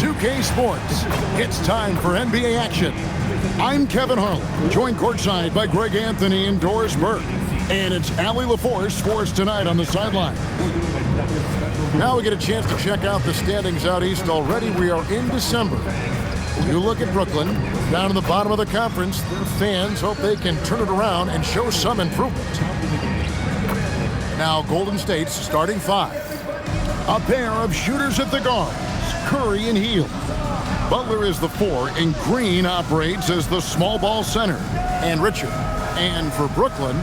2K Sports. It's time for NBA action. I'm Kevin Harlan, joined courtside by Greg Anthony and Doris Burke. And it's Allie LaForce for us tonight on the sideline. Now we get a chance to check out the standings out east already. We are in December. You look at Brooklyn, down in the bottom of the conference. Their fans hope they can turn it around and show some improvement. Now Golden State's starting five. A pair of shooters at the guards, Curry and Hield. Butler is the 4, and Green operates as the small ball center, and Richard. And for Brooklyn,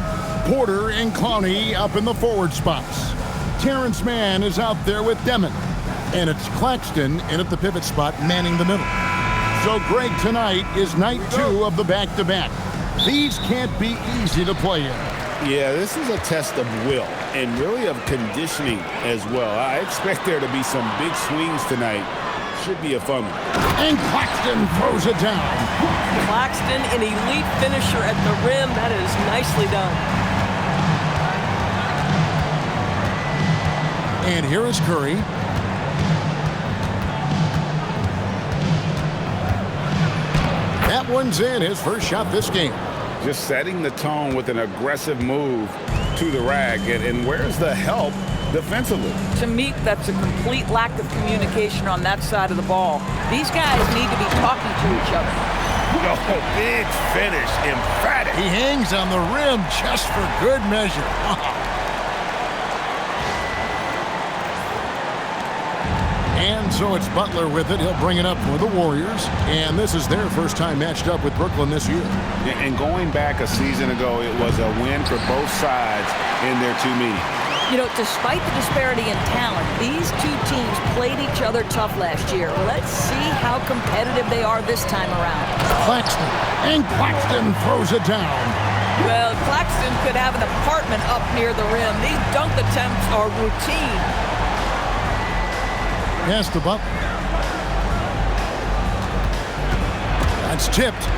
Porter and Clowney up in the forward spots. Terrence Mann is out there with Demon, and it's Claxton in at the pivot spot manning the middle. So Greg, tonight is night 2 of the back-to-back. These can't be easy to play in. Yeah, this is a test of will and really of conditioning as well. I expect there to be some big swings tonight. Should be a fun one. And Claxton throws it down. Claxton, an elite finisher at the rim. That is nicely done. And here is Curry. That one's in, his first shot this game. Just setting the tone with an aggressive move to the rack. And where's the help defensively? To me, that's a complete lack of communication on that side of the ball. These guys need to be talking to each other. Oh, big finish, emphatic. He hangs on the rim just for good measure. And so it's Butler with it. He'll bring it up for the Warriors. And this is their first time matched up with Brooklyn this year. And going back a season ago, it was a win for both sides in their 2 meetings. You know, despite the disparity in talent, these two teams played each other tough last year. Let's see how competitive they are this time around. Claxton. And Claxton throws it down. Well, Claxton could have an apartment up near the rim. These dunk attempts are routine. Pass to Butler. That's tipped.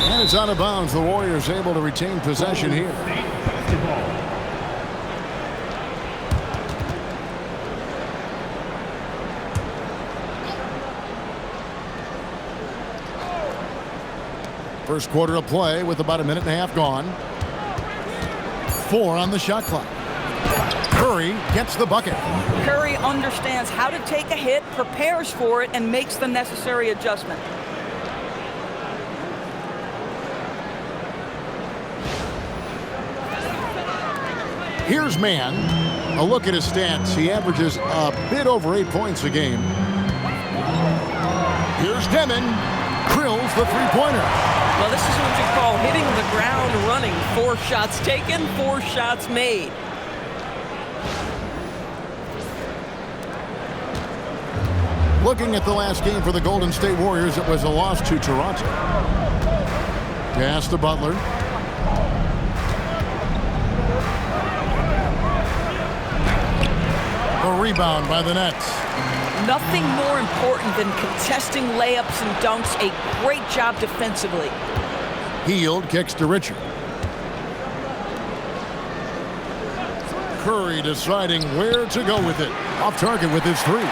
And it's out of bounds. The Warriors able to retain possession here. First quarter of play with about a minute and a half gone. 4 on the shot clock. Curry gets the bucket. Curry understands how to take a hit, prepares for it, and makes the necessary adjustment. Here's Mann. A look at his stats. He averages a bit over 8 points a game. Here's Demon. Drills the three-pointer. Well, this is what you call hitting the ground running. 4 shots taken, 4 shots made. Looking at the last game for the Golden State Warriors, it was a loss to Toronto. Pass to Butler. A rebound by the Nets. Nothing more important than contesting layups and dunks. A great job defensively. Hield kicks to Richard. Curry deciding where to go with it. Off target with his 3.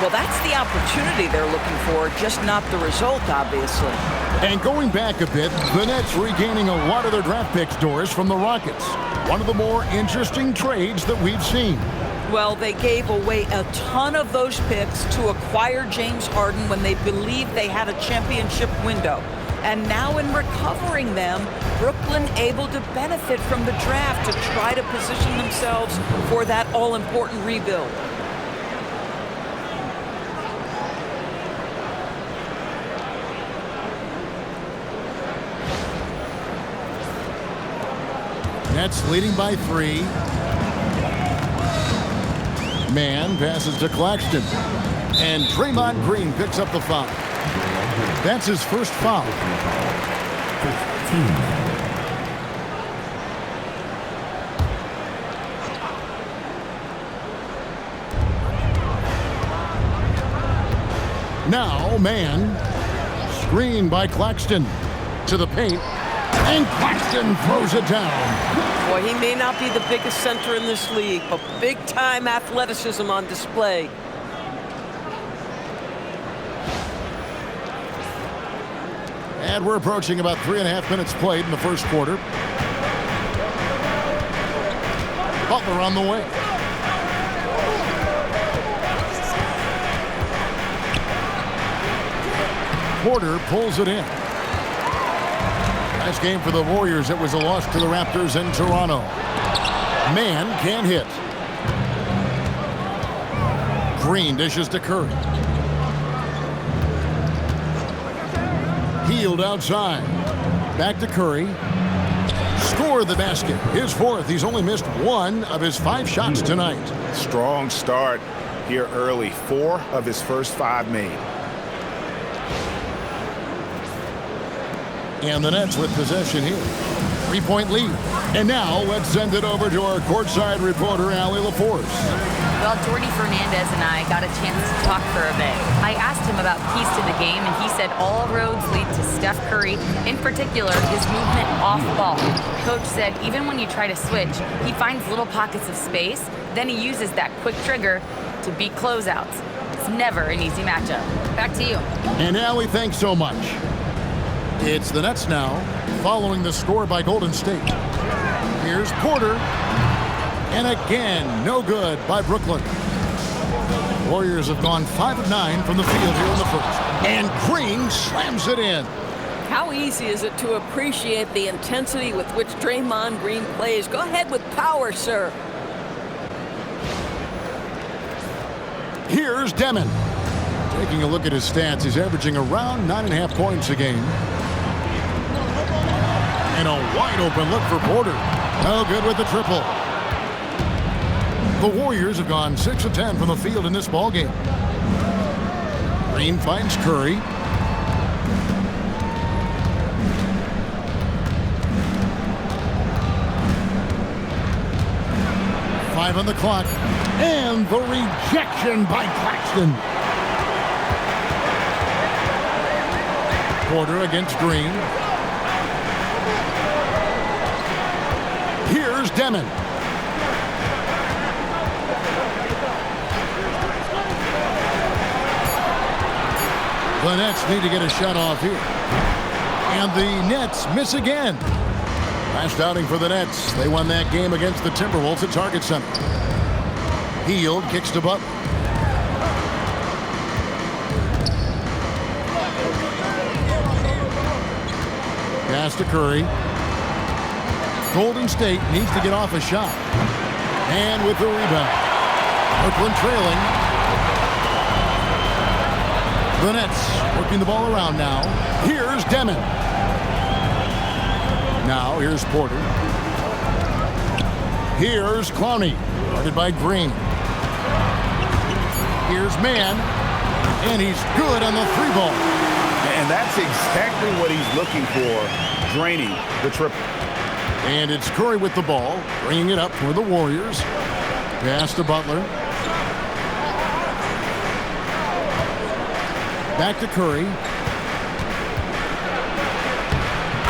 Well, that's the opportunity they're looking for, just not the result, obviously. And going back a bit, the Nets regaining a lot of their draft picks, Doris, from the Rockets. One of the more interesting trades that we've seen. Well, they gave away a ton of those picks to acquire James Harden when they believed they had a championship window. And now in recovering them, Brooklyn able to benefit from the draft to try to position themselves for that all-important rebuild. Nets leading by 3. Mann passes to Claxton. And Draymond Green picks up the foul. That's his first foul. 15. Now Mann. Screen by Claxton. To the paint. And Claxton throws it down. Boy, he may not be the biggest center in this league, but big-time athleticism on display. And we're approaching about 3.5 minutes played in the first quarter. Butler on the way. Porter pulls it in. Nice game for the Warriors. It was a loss to the Raptors in Toronto. Man can't hit. Green dishes to Curry. Healed outside. Back to Curry. Score the basket. His fourth. He's only missed 1 of his 5 shots tonight. Strong start here early. 4 of his first 5 made. And the Nets with possession here. 3-point lead. And now let's send it over to our courtside reporter, Allie LaForce. Well, Jordy Fernandez and I got a chance to talk for a bit. I asked him about keys to the game, and he said all roads lead to Steph Curry, in particular, his movement off ball. Coach said even when you try to switch, he finds little pockets of space, then he uses that quick trigger to beat closeouts. It's never an easy matchup. Back to you. And Allie, thanks so much. It's the Nets now, following the score by Golden State. Here's Porter. And again, no good by Brooklyn. Warriors have gone 5 of 9 from the field here in the first. And Green slams it in. How easy is it to appreciate the intensity with which Draymond Green plays? Go ahead with power, sir. Here's Demon. Taking a look at his stats, he's averaging around 9.5 points a game. And a wide open look for Porter. No good with the triple. The Warriors have gone 6 of 10 from the field in this ballgame. Green finds Curry. Five on the clock. And the rejection by Claxton. Porter against Green. Here's Demon. The Nets need to get a shot off here. And the Nets miss again. Last outing for the Nets. They won that game against the Timberwolves at Target Center. Healed, kicks to Butler. Pass to Curry. Golden State needs to get off a shot. And with the rebound. Brooklyn trailing. The Nets working the ball around now. Here's Demon. Now here's Porter. Here's Clowney. Guarded by Green. Here's Mann. And he's good on the 3-ball. And that's exactly what he's looking for, draining the triple. And it's Curry with the ball, bringing it up for the Warriors. Pass to Butler. Back to Curry.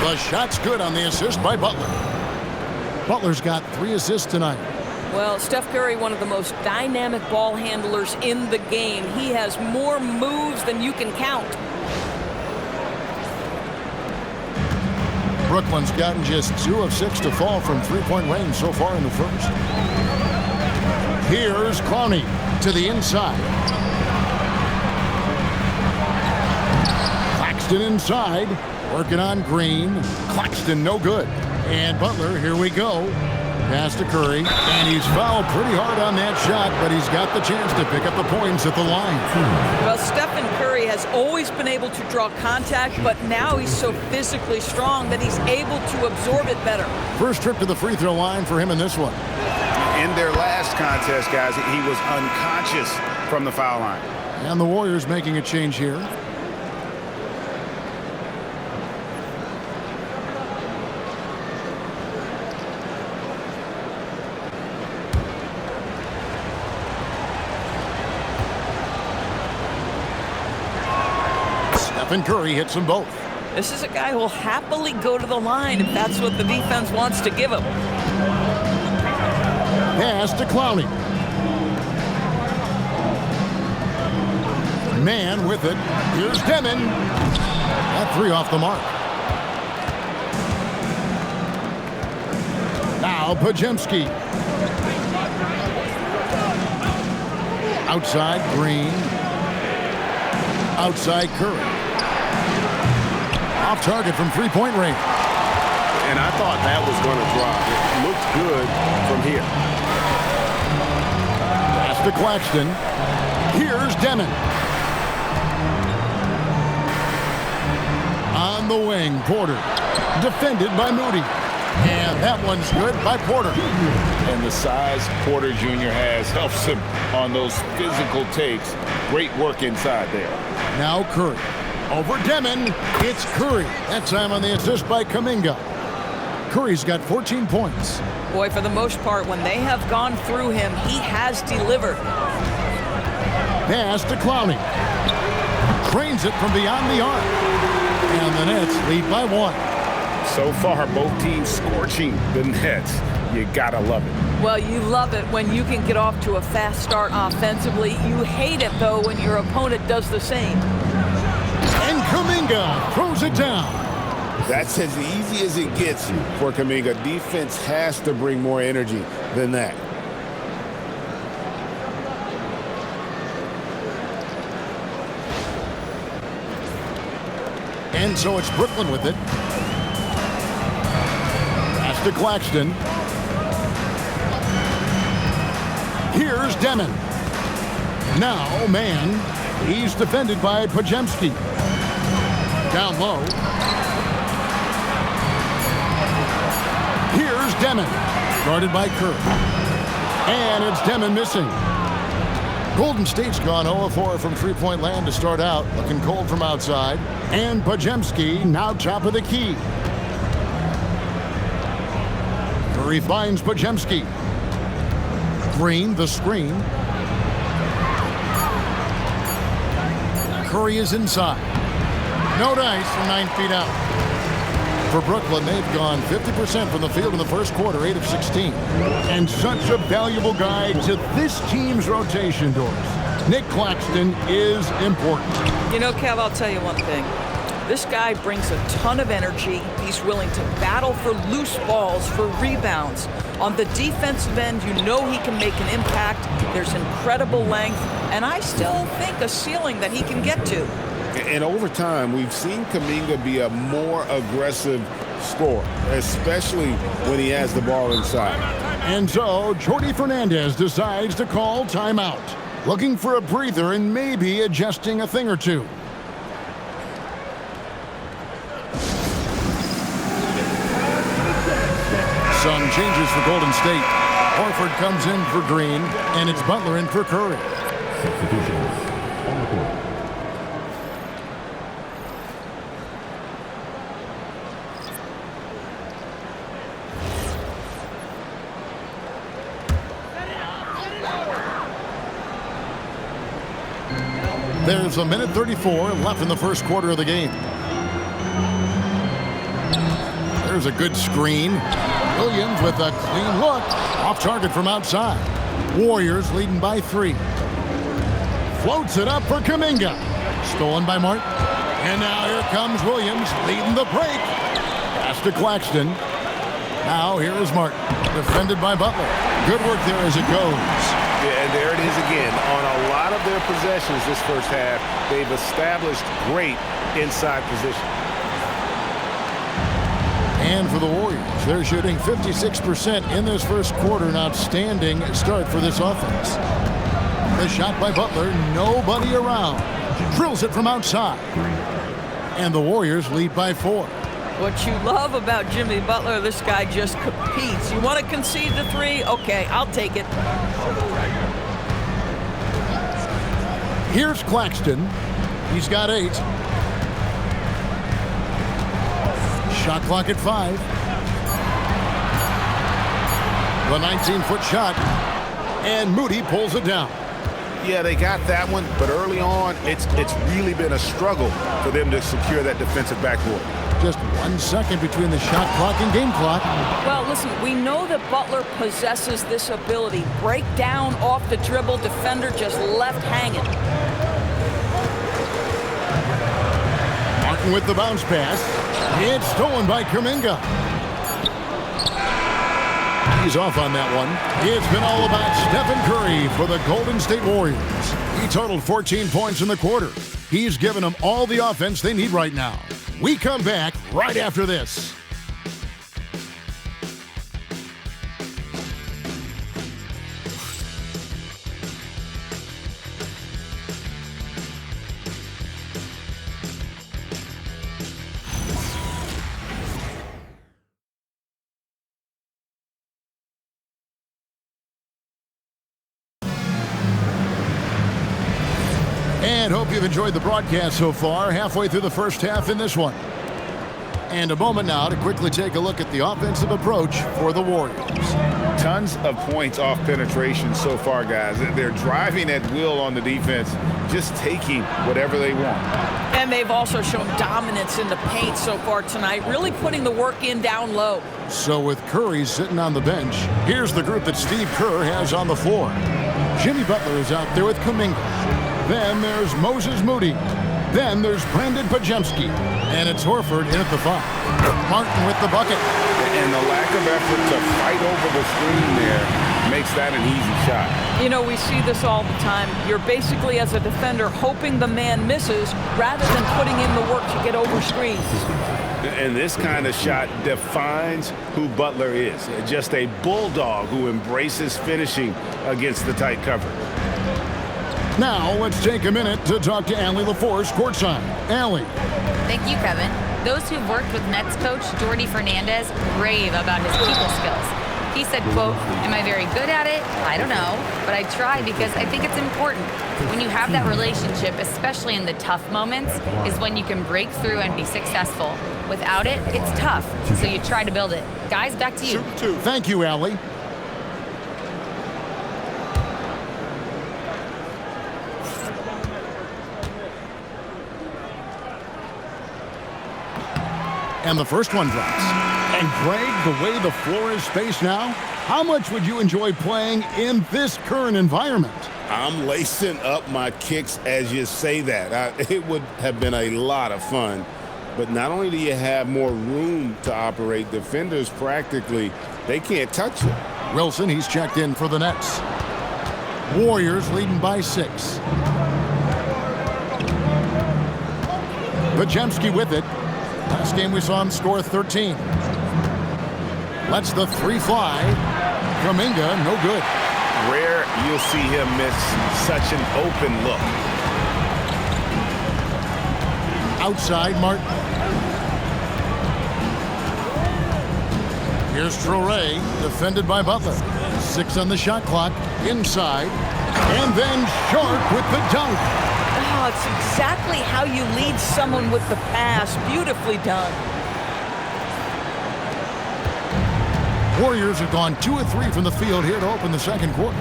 The shot's good on the assist by Butler. Butler's got 3 assists tonight. Well, Steph Curry, one of the most dynamic ball handlers in the game. He has more moves than you can count. Brooklyn's gotten just 2 of 6 to fall from 3-point range so far in the first. Here's Clowney to the inside. Claxton inside, working on Green. Claxton no good. And Butler, here we go. Pass to Curry, and he's fouled pretty hard on that shot, but he's got the chance to pick up the points at the line. Well, Stephen Curry has always been able to draw contact, but now he's so physically strong that he's able to absorb it better. First trip to the free throw line for him in this one. In their last contest, guys, he was unconscious from the foul line. And the Warriors making a change here. And Curry hits them both. This is a guy who will happily go to the line if that's what the defense wants to give him. Pass to Clowney. Man with it. Here's Demon. That three off the mark. Now Podziemski. Outside Green. Outside Curry. Off target from three-point range. And I thought that was going to drop. It looked good from here. Pass to Claxton. Here's Demon. On the wing, Porter. Defended by Moody. And that one's good by Porter. And the size Porter Jr. has helps him on those physical takes. Great work inside there. Now Curry. Over Demon. It's Curry. That time on the assist by Kuminga. Curry's got 14 points. Boy, for the most part, when they have gone through him, he has delivered. Pass to Clowney. Trains it from beyond the arc. And the Nets lead by 1. So far, both teams scorching the Nets. You gotta love it. Well, you love it when you can get off to a fast start offensively. You hate it, though, when your opponent does the same. And Kuminga throws it down. That's as easy as it gets for Kuminga. Defense has to bring more energy than that. And so it's Brooklyn with it. Pass to Claxton. Here's Demon. Now, man. He's defended by Podziemski. Down low. Here's Demon. Guarded by Curry. And it's Demon missing. Golden State's gone 0-4 from three-point land to start out. Looking cold from outside. And Podziemski now top of the key. Curry finds Podziemski. Green, the screen. Curry is inside. No dice from 9 feet out. For Brooklyn, they've gone 50% from the field in the first quarter, 8 of 16. And such a valuable guy to this team's rotation doors. Nick Claxton is important. You know, Kev, I'll tell you one thing. This guy brings a ton of energy. He's willing to battle for loose balls, for rebounds. On the defensive end, you know he can make an impact. There's incredible length, and I still think a ceiling that he can get to. And over time, we've seen Kuminga be a more aggressive scorer, especially when he has the ball inside. And so, Jordi Fernandez decides to call timeout. Looking for a breather and maybe adjusting a thing or two. Some changes for Golden State. Horford comes in for Green, and it's Butler in for Curry. Substitutions on the court. There's a minute 34 left in the first quarter of the game. There's a good screen. Williams with a clean look. Off target from outside. Warriors leading by 3. Floats it up for Kuminga. Stolen by Martin. And now here comes Williams leading the break. Pass to Claxton. Now here is Martin. Defended by Butler. Good work there as it goes. Yeah, and there it is again. On a lot of their possessions this first half, they've established great inside position. And for the Warriors, they're shooting 56% in this first quarter. An outstanding start for this offense. The shot by Butler, nobody around. Drills it from outside. And the Warriors lead by 4. What you love about Jimmy Butler, this guy just competes. You want to concede the 3? Okay, I'll take it. Here's Claxton. He's got 8. Shot clock at 5. The 19-foot shot. And Moody pulls it down. Yeah, they got that one, but early on, it's really been a struggle for them to secure that defensive backboard. Just 1 second between the shot clock and game clock. Well, listen, we know that Butler possesses this ability. Break down off the dribble, defender just left hanging. Martin with the bounce pass. It's stolen by Kuminga. He's off on that one. It's been all about Steph Curry for the Golden State Warriors. He totaled 14 points in the quarter. He's given them all the offense they need right now. We come back right after this. And hope you've enjoyed the broadcast so far, halfway through the first half in this one. And a moment now to quickly take a look at the offensive approach for the Warriors. Tons of points off penetration so far, guys. They're driving at will on the defense, just taking whatever they want. And they've also shown dominance in the paint so far tonight, really putting the work in down low. So with Curry sitting on the bench, here's the group that Steve Kerr has on the floor. Jimmy Butler is out there with Kuminga. Then there's Moses Moody. Then there's Brandin Podziemski. And it's Horford in at the 5. Martin with the bucket. And the lack of effort to fight over the screen there makes that an easy shot. You know, we see this all the time. You're basically, as a defender, hoping the man misses rather than putting in the work to get over screens. And this kind of shot defines who Butler is. Just a bulldog who embraces finishing against the tight cover. Now, let's take a minute to talk to Allie LaForce courtside. Allie. Thank you, Kevin. Those who've worked with Nets coach Jordi Fernandez rave about his people skills. He said, quote, "Am I very good at it? I don't know, but I try because I think it's important. When you have that relationship, especially in the tough moments, is when you can break through and be successful. Without it, it's tough, so you try to build it." Guys, back to you. Thank you, Allie. And the first one drops. And Greg, the way the floor is spaced now, how much would you enjoy playing in this current environment? I'm lacing up my kicks as you say that. It would have been a lot of fun. But not only do you have more room to operate, defenders practically, they can't touch you. Wilson, he's checked in for the Nets. Warriors leading by 6. Podziemski with it. Last game we saw him score 13. Lets the 3 fly. Kuminga, no good. Rare you'll see him miss such an open look. Outside, Martin. Here's Traore, defended by Butler. 6 on the shot clock. Inside. And then Sharp with the dunk. Oh, it's exactly how you lead someone with the pass. Beautifully done. Warriors have gone 2 of 3 from the field here to open the second quarter.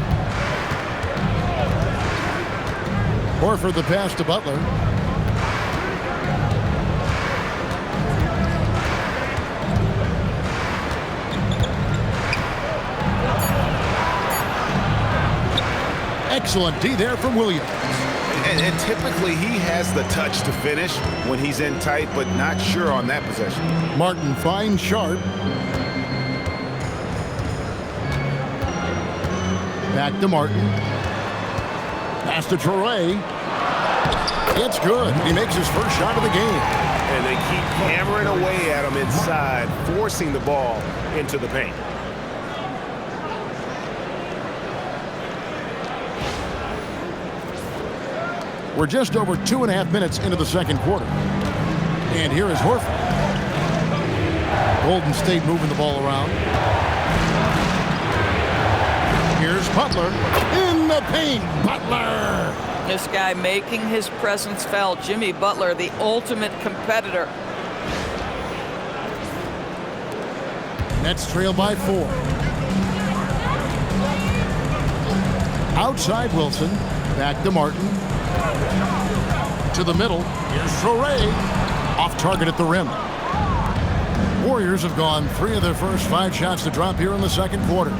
Horford the pass to Butler. Excellent D there from Williams. And typically he has the touch to finish when he's in tight, but not sure on that possession. Martin finds Sharp. Back to Martin. Pass to Traore. It's good. He makes his first shot of the game. And they keep hammering away at him inside, forcing the ball into the paint. We're just over 2.5 minutes into the second quarter. And here is Horford. Golden State moving the ball around. Here's Butler in the paint. Butler! This guy making his presence felt. Jimmy Butler, the ultimate competitor. Nets trail by 4. Outside Wilson. Back to Martin. To the middle. Here's Traore. Off target at the rim. Warriors have gone 3 of their first 5 shots to drop here in the second quarter.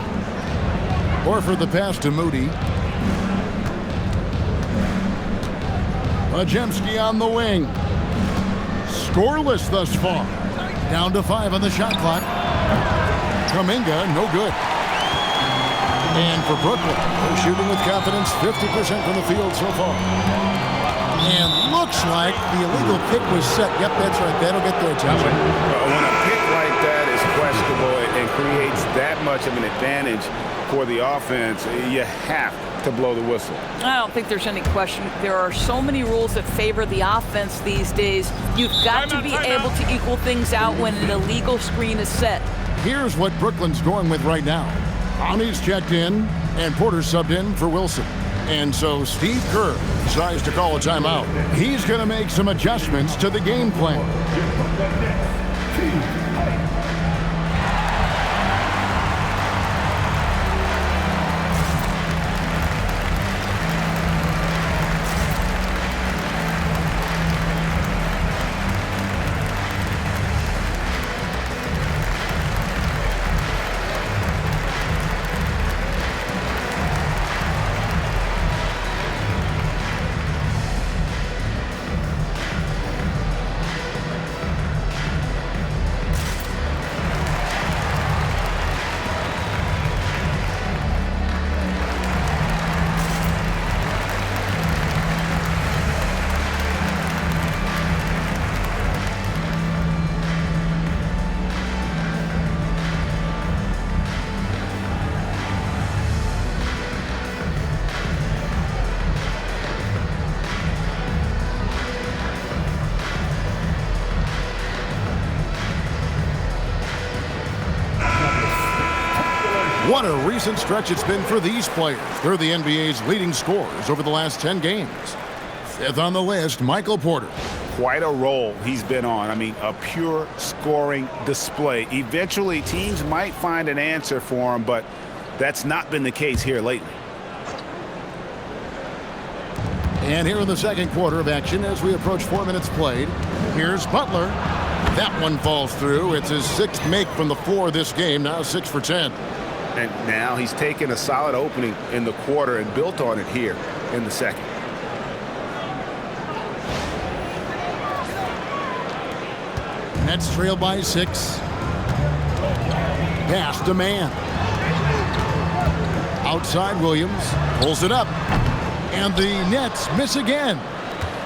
Horford the pass to Moody. Podziemski on the wing. Scoreless thus far. Down to 5 on the shot clock. Kuminga, no good. And for Brooklyn, they're shooting with confidence, 50% from the field so far. And looks like the illegal kick was set. Yep, that's right. That'll get their attention. When a pick like that is questionable and creates that much of an advantage for the offense, you have to blow the whistle. I don't think there's any question. There are so many rules that favor the offense these days. You've got to be able to equal things out when an illegal screen is set. Here's what Brooklyn's going with right now. Brownie's checked in, and Porter subbed in for Wilson. And so Steve Kerr decides to call a timeout. He's going to make some adjustments to the game plan. What a recent stretch it's been for these players. They're the NBA's leading scorers over the last 10 games. Fifth on the list, Michael Porter. Quite a role he's been on. I mean, a pure scoring display. Eventually, teams might find an answer for him, but that's not been the case here lately. And here in the second quarter of action as we approach 4 minutes played, here's Butler. That one falls through. It's his 6th make from the floor this game, now 6 for 10. And now he's taken a solid opening in the quarter and built on it here in the second. Nets trail by 6. Pass to man. Outside Williams. Pulls it up. And the Nets miss again.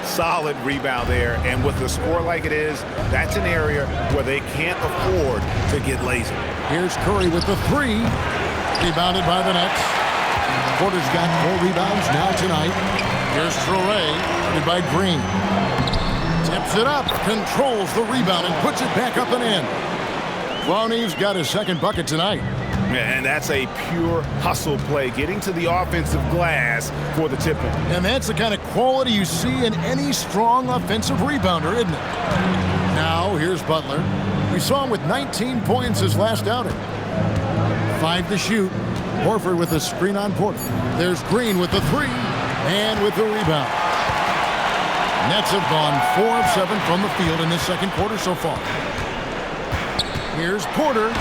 Solid rebound there. And with a score like it is, that's an area where they can't afford to get lazy. Here's Curry with the 3. Rebounded by the Nets. Porter's got 4 rebounds now tonight. Here's Traore, guarded by Green. Tips it up, controls the rebound, and puts it back up and in. Brownie's got his 2nd bucket tonight. And that's a pure hustle play, getting to the offensive glass for the tip-in. And that's the kind of quality you see in any strong offensive rebounder, isn't it? Now, here's Butler. We saw him with 19 points his last outing. 5 to shoot. Horford with a screen on Porter. There's Green with the 3 and with the rebound. Nets have gone 4 of 7 from the field in this second quarter so far. Here's Porter.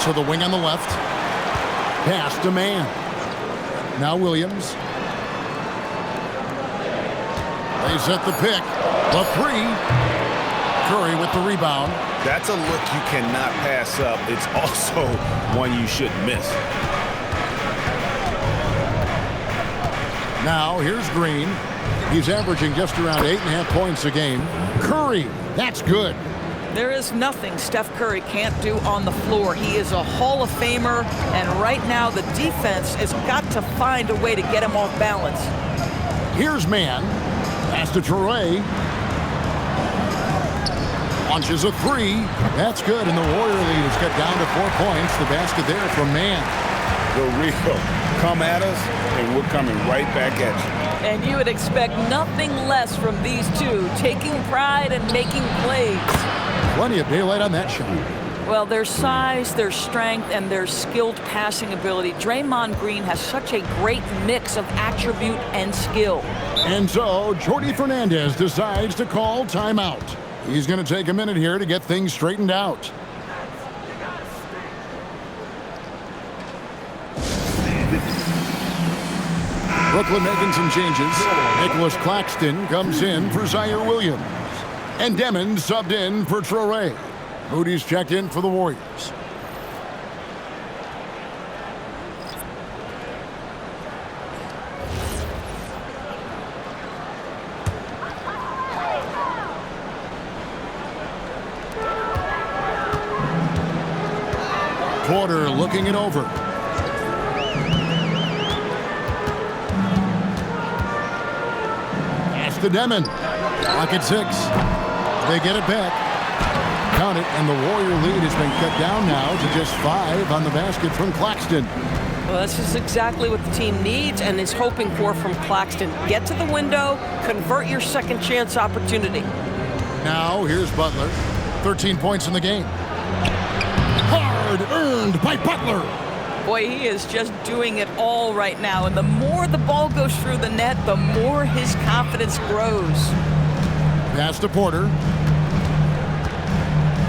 To the wing on the left. Pass to man. Now Williams. They set the pick. The 3. Curry with the rebound. That's a look you cannot pass up. It's also one you shouldn't miss. Now here's Green. He's averaging just around 8.5 points a game. Curry, that's good. There is nothing Steph Curry can't do on the floor. He is a Hall of Famer, and right now the defense has got to find a way to get him off balance. Here's man. Pass to Traore. Launches a 3. That's good, and the Warrior lead has cut down to 4 points. The basket there from man. The real come at us, and we're coming right back at you. And you would expect nothing less from these two, taking pride and making plays. Plenty of daylight on that shot. Well, their size, their strength, and their skilled passing ability. Draymond Green has such a great mix of attribute and skill. And so, Jordi Fernandez decides to call timeout. He's going to take a minute here to get things straightened out. Brooklyn making some changes. Nicholas Claxton comes in for Zaire Williams. And Demon subbed in for Traore. Moody's checked in for the Warriors. Porter looking it over. Pass to Demon. Clock at 6. They get it back. Count it, and the Warrior lead has been cut down now to just 5 on the basket from Claxton. Well, this is exactly what the team needs and is hoping for from Claxton. Get to the window, convert your second chance opportunity. Now, here's Butler. 13 points in the game. Hard earned by Butler. Boy, he is just doing it all right now. And the more the ball goes through the net, the more his confidence grows. Pass to Porter.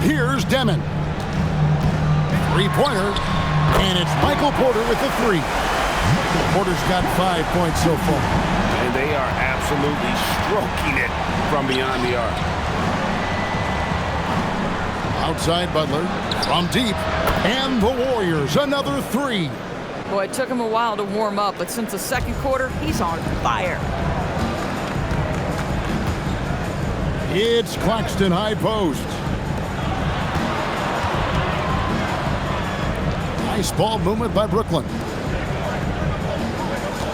Here's Demon. Three-pointer. And it's Michael Porter with the 3. Porter's got 5 points so far. And they are absolutely stroking it from beyond the arc. Outside Butler. From deep. And the Warriors, another 3. Boy, it took him a while to warm up, but since the second quarter, he's on fire. It's Claxton high post. Nice ball movement by Brooklyn.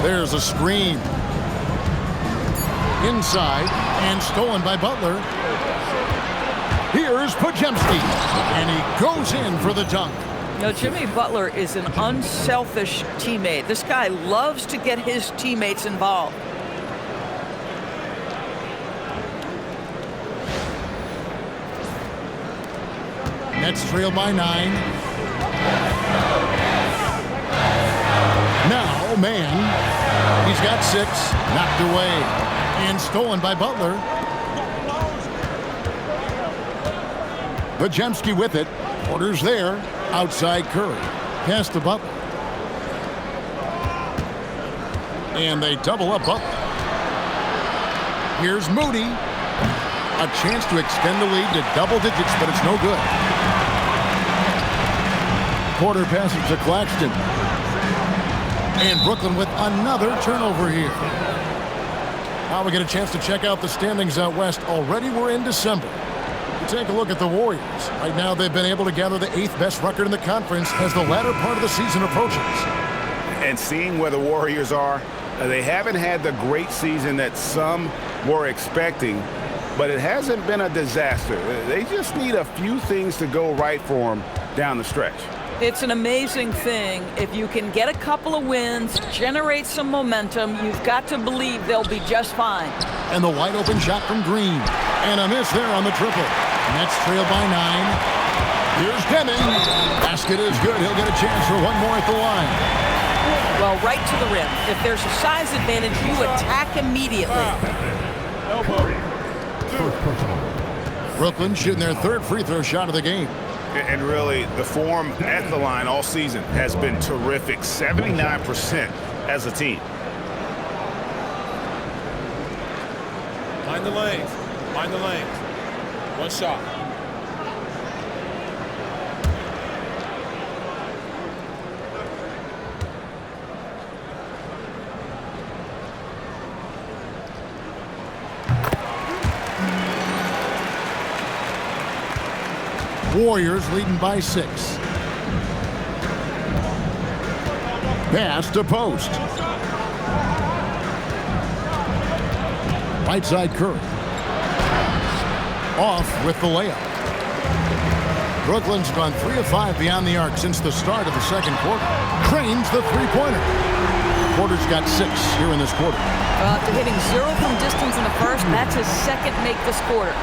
There's a screen. Inside and stolen by Butler. Here's Podziemski, and he goes in for the dunk. You know, Jimmy Butler is an unselfish teammate. This guy loves to get his teammates involved. Nets trail by 9. Now, man, he's got 6, knocked away, and stolen by Butler. Podziemski with it. Porter's there. Outside Curry. Pass to Butler. And they double up Butler. Here's Moody. A chance to extend the lead to double digits, but it's no good. Porter passes to Claxton. And Brooklyn with another turnover here. Now we get a chance to check out the standings out west. Already we're in December. Take a look at the Warriors. Right now they've been able to gather the 8th best record in the conference as the latter part of the season approaches. And seeing where the Warriors are, they haven't had the great season that some were expecting, but it hasn't been a disaster. They just need a few things to go right for them down the stretch. It's an amazing thing. If you can get a couple of wins, generate some momentum, you've got to believe they'll be just fine. And the wide open shot from Green. And a miss there on the triple. Nets trail by 9. Here's Demon. Basket is good. He'll get a chance for one more at the line. Well, right to the rim. If there's a size advantage, you attack immediately. Brooklyn shooting their 3rd free throw shot of the game. And really, the form at the line all season has been terrific. 79% as a team. Mind the lanes. Mind the lanes. One shot. Warriors leading by 6. Pass to post. Right side Curry. Off with the layup. Brooklyn's gone 3 of 5 beyond the arc since the start of the second quarter. Cranes the three-pointer. Porter's got 6 here in this quarter. After hitting 0 from distance in the first, that's his second make this quarter.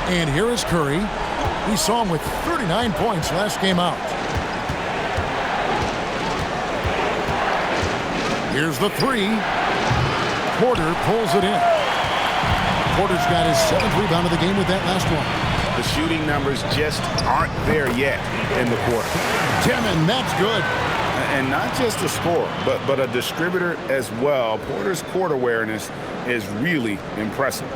And here is Curry. We saw him with 39 points last game out. Here's the 3. Porter pulls it in. Porter's got his 7th rebound of the game with that last one. The shooting numbers just aren't there yet in the quarter. Demon, that's good. And not just a scorer, but a distributor as well. Porter's court awareness is really impressive.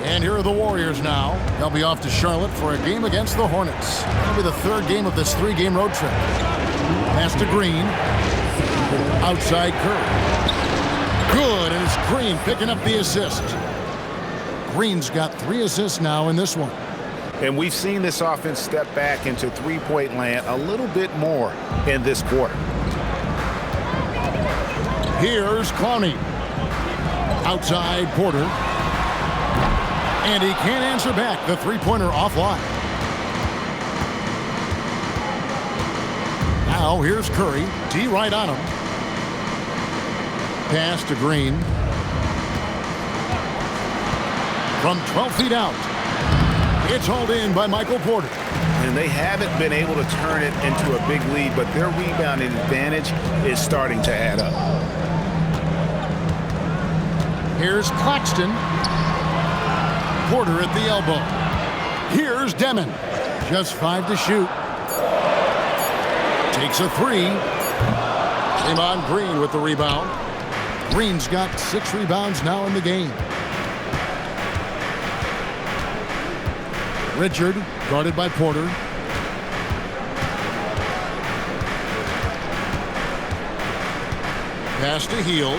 And here are the Warriors now. They'll be off to Charlotte for a game against the Hornets. It'll be the third game of this 3-game road trip. Pass to Green. Outside Curry. Good, and it's Green picking up the assist. Green's got 3 assists now in this one. And we've seen this offense step back into three-point land a little bit more in this quarter. Here's Clowney. Outside Porter. And he can't answer back. The three-pointer offline. Now here's Curry. D right on him. Pass to Green. From 12 feet out. It's hauled in by Michael Porter. And they haven't been able to turn it into a big lead, but their rebounding advantage is starting to add up. Here's Claxton. Porter at the elbow. Here's Demon. Just 5 to shoot. Takes a 3. Draymond Green with the rebound. Green's got 6 rebounds now in the game. Richard, guarded by Porter. Pass to Hield.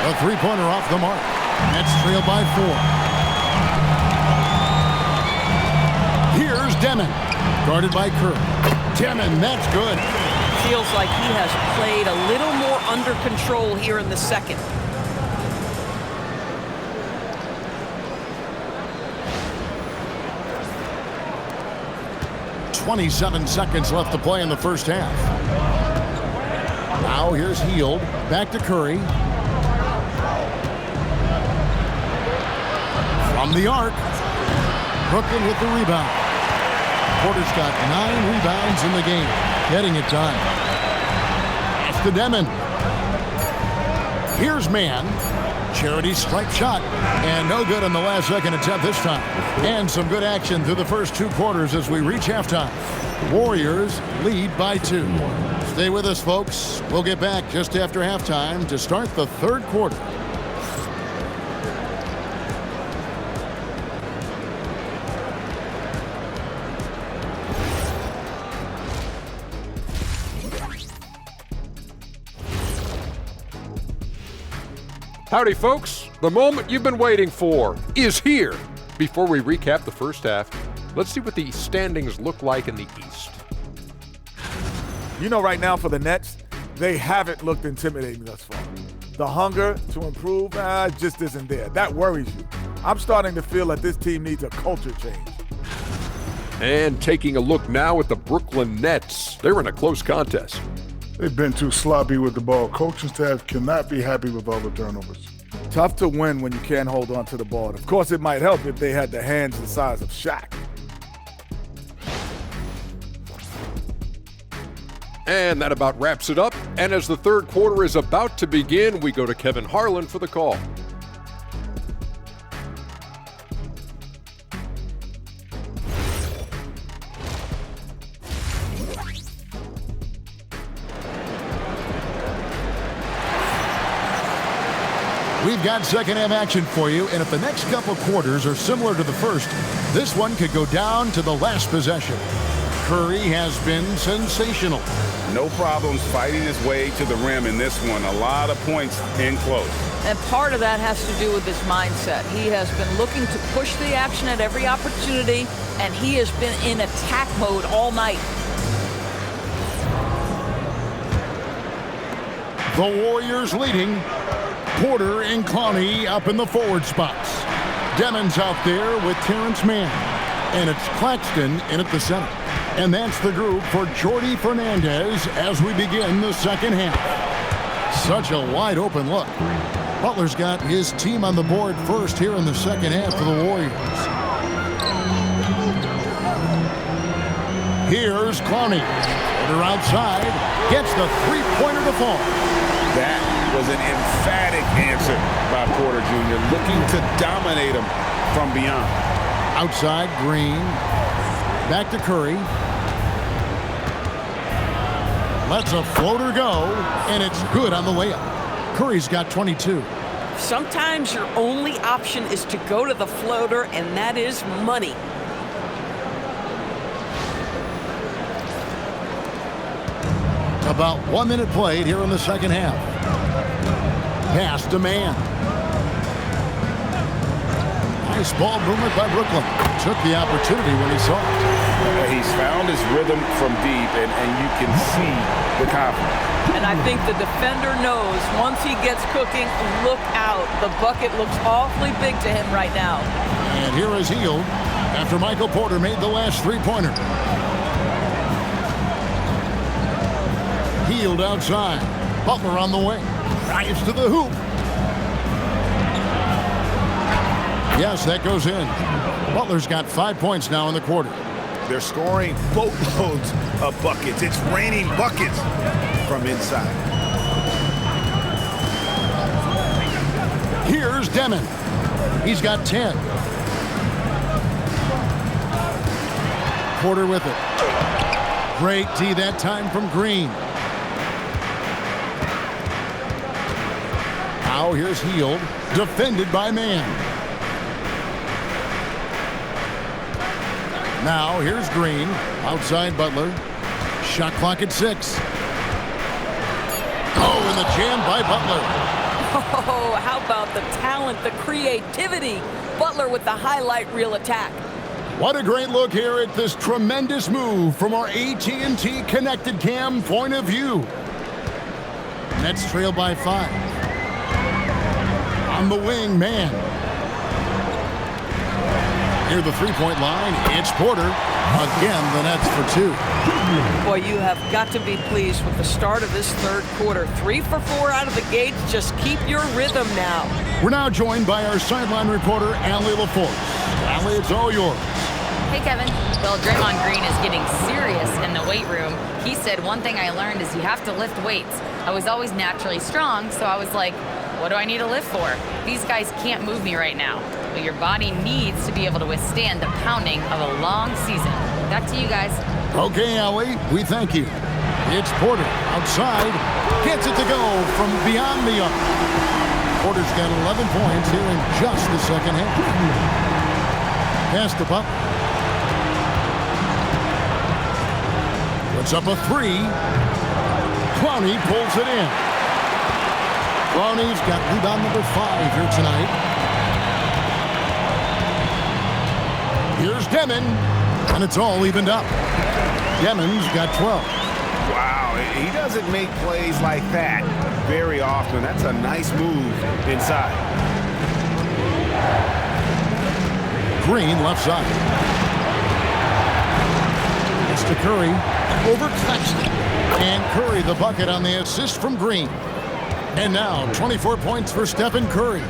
A three-pointer off the mark. Nets trail by 4. Here's Demon, guarded by Curry. Demon, that's good. Feels like he has played a little more under control here in the second. .27 seconds left to play in the first half. Now here's Hield. Back to Curry. From the arc. Brooklyn with the rebound. Porter's got 9 rebounds in the game. Getting it done. It's to Demon. Here's Mann. Charity stripe shot. And no good on the last second attempt this time. And some good action through the first 2 quarters as we reach halftime. Warriors lead by 2. Stay with us, folks. We'll get back just after halftime to start the third quarter. Howdy, folks. The moment you've been waiting for is here. Before we recap the first half, let's see what the standings look like in the East. You know, right now for the Nets, they haven't looked intimidating thus far. The hunger to improve just isn't there. That worries you. I'm starting to feel that this team needs a culture change. And taking a look now at the Brooklyn Nets. They're in a close contest. They've been too sloppy with the ball. Coaching staff cannot be happy with all the turnovers. Tough to win when you can't hold on to the ball. Of course, it might help if they had the hands the size of Shaq. And that about wraps it up. And as the third quarter is about to begin, we go to Kevin Harlan for the call. We've got second half action for you, and if the next couple quarters are similar to the first, this one could go down to the last possession. Curry has been sensational. No problems fighting his way to the rim in this one. A lot of points in close. And part of that has to do with his mindset. He has been looking to push the action at every opportunity, and he has been in attack mode all night. The Warriors leading. Porter and Clowney up in the forward spots. Demon's out there with Terrence Mann. And it's Claxton in at the center. And that's the group for Jordi Fernandez as we begin the second half. Such a wide open look. Butler's got his team on the board first here in the second half for the Warriors. Here's Clowney. Porter outside. Gets the three-pointer to fall. That was an emphatic answer by Porter Jr., looking to dominate him from beyond. Outside, Green. Back to Curry. Lets a floater go, and it's good on the layup. Curry's got 22. Sometimes your only option is to go to the floater, and that is money. About 1 minute played here in the second half. Pass to Mann. Nice ball movement by Brooklyn. Took the opportunity when he saw it. He's found his rhythm from deep, and you can see the confidence. And I think the defender knows once he gets cooking, look out. The bucket looks awfully big to him right now. And here is Hield after Michael Porter made the last three-pointer. Hield outside. Butler on the wing. Drives to the hoop. Yes, that goes in. Butler's got 5 points now in the quarter. They're scoring boatloads of buckets. It's raining buckets from inside. Here's Demon. He's got 10. Porter with it. Great D that time from Green. Now here's Hield, defended by Mann. Now here's Green, outside Butler. Shot clock at 6. Oh, and the jam by Butler. Oh, how about the talent, the creativity? Butler with the highlight reel attack. What a great look here at this tremendous move from our AT&T Connected Cam point of view. Nets trail by 5. On the wing, Mann. Near the three-point line, it's Porter. Again, the Nets for 2. Boy, you have got to be pleased with the start of this third quarter. 3 for 4 out of the gate. Just keep your rhythm now. We're now joined by our sideline reporter, Allie LaForce. Allie, it's all yours. Hey, Kevin. Well, Draymond Green is getting serious in the weight room. He said, one thing I learned is you have to lift weights. I was always naturally strong, so I was like, what do I need to lift for? These guys can't move me right now. But your body needs to be able to withstand the pounding of a long season. Back to you guys. Okay, Allie, we thank you. It's Porter outside. Gets it to go from beyond the arc. Porter's got 11 points here in just the second half. Pass to Butler. Puts up a 3. Clowney pulls it in. Clowney's got rebound number 5 here tonight. Here's Demon, and it's all evened up. Demon's got 12. Wow, he doesn't make plays like that very often. That's a nice move inside. Green left side. It's to Curry. Over Claxton. And Curry the bucket on the assist from Green. And now 24 points for Stephen Curry.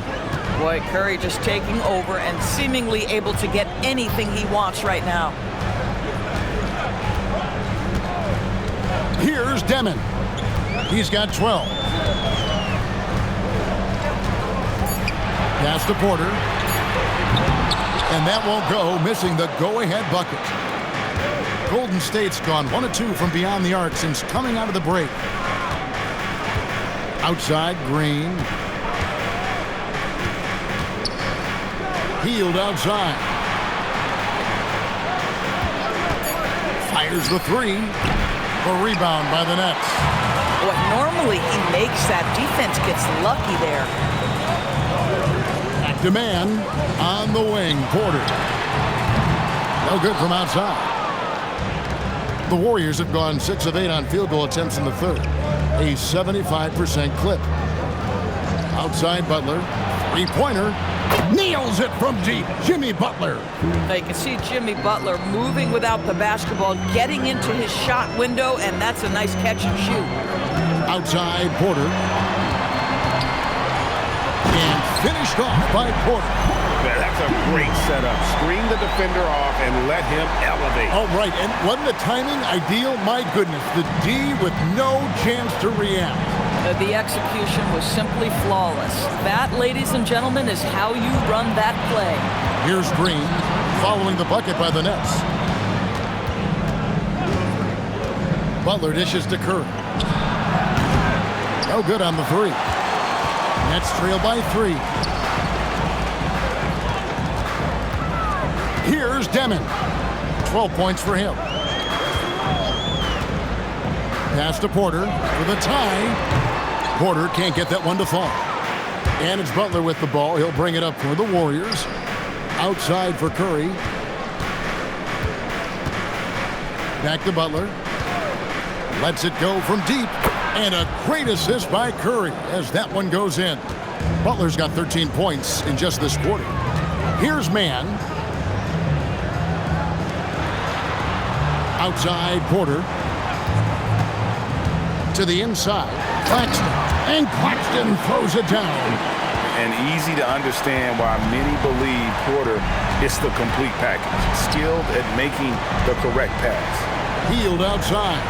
Boy, Curry just taking over and seemingly able to get anything he wants right now. Here's Demon. He's got 12. Pass to Porter. And that won't go, missing the go-ahead bucket. Golden State's gone 1 of 2 from beyond the arc since coming out of the break. Outside, Green. Hield outside. Fires the 3. A rebound by the Nets. What normally he makes that defense gets lucky there. Back to Mann on the wing. Porter. No good from outside. The Warriors have gone 6 of 8 on field goal attempts in the third. A 75% clip. Outside Butler. Three-pointer. Nails it from deep. Jimmy Butler. Now you can see Jimmy Butler moving without the basketball, getting into his shot window, and that's a nice catch and shoot. Outside Porter. And finished off by Porter. Yeah, that's a great setup. Screen the defender off and let him elevate. All right, and wasn't the timing ideal? My goodness, the D with no chance to react. The execution was simply flawless. That, ladies and gentlemen, is how you run that play. Here's Green following the bucket by the Nets. Butler dishes to Curry. No good on the three. Nets trail by 3. Here's Demon. 12 points for him. Pass to Porter for the tie. Porter can't get that one to fall. And it's Butler with the ball. He'll bring it up for the Warriors. Outside for Curry. Back to Butler. Lets it go from deep. And a great assist by Curry as that one goes in. Butler's got 13 points in just this quarter. Here's Mann. Outside Porter. To the inside. Claxton. And Claxton throws it down. And easy to understand why many believe Porter is the complete package. Skilled at making the correct pass. Healed outside.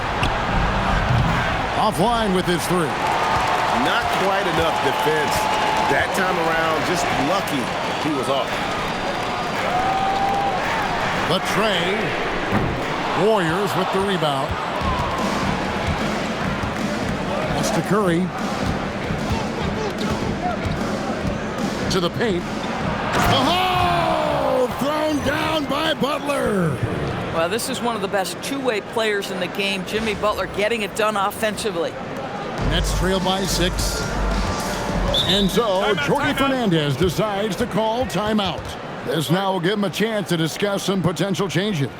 Offline with his 3. Not quite enough defense that time around. Just lucky he was off. The tray. Warriors with the rebound. That's to Curry. To the paint. Oh! Thrown down by Butler. Well, this is one of the best two-way players in the game. Jimmy Butler getting it done offensively. Nets trail by 6. And so Jordy Fernandez decides to call timeout. This now will give him a chance to discuss some potential changes.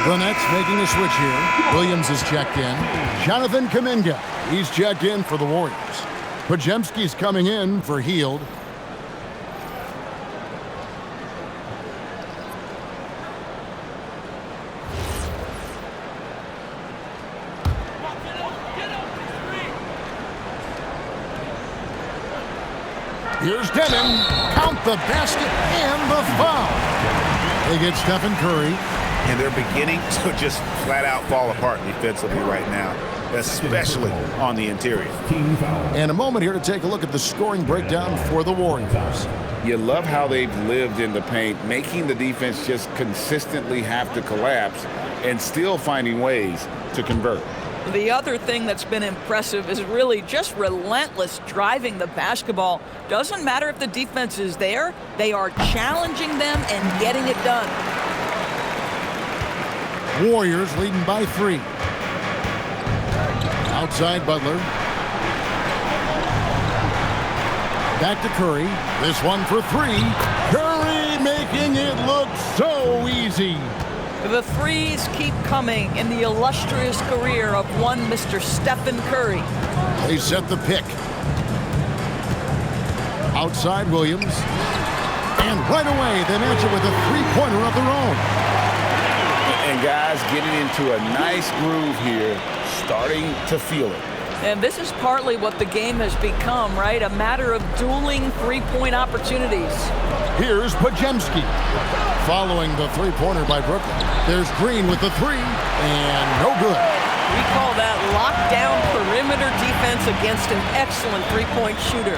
The Nets making a switch here. Williams is checked in. Jonathan Kuminga, he's checked in for the Warriors. Podziemski's coming in for Hield. Here's Demon. Count the basket and the foul. They get Steph and Curry. And they're beginning to just flat out fall apart defensively right now, especially on the interior. And a moment here to take a look at the scoring breakdown for the Warriors. You love how they've lived in the paint, making the defense just consistently have to collapse and still finding ways to convert. The other thing that's been impressive is really just relentless driving the basketball. Doesn't matter if the defense is there, they are challenging them and getting it done. Warriors leading by 3. Outside Butler. Back to Curry. This one for 3. Curry making it look so easy. The threes keep coming in the illustrious career of one Mr. Stephen Curry. They set the pick. Outside Williams. And right away they match it with a three-pointer of their own. And guys getting into a nice groove here, starting to feel it. And this is partly what the game has become, right? A matter of dueling three-point opportunities. Here's Podziemski. Following the three-pointer by Brooklyn. There's Green with the 3, and no good. We call that lockdown perimeter defense against an excellent three-point shooter.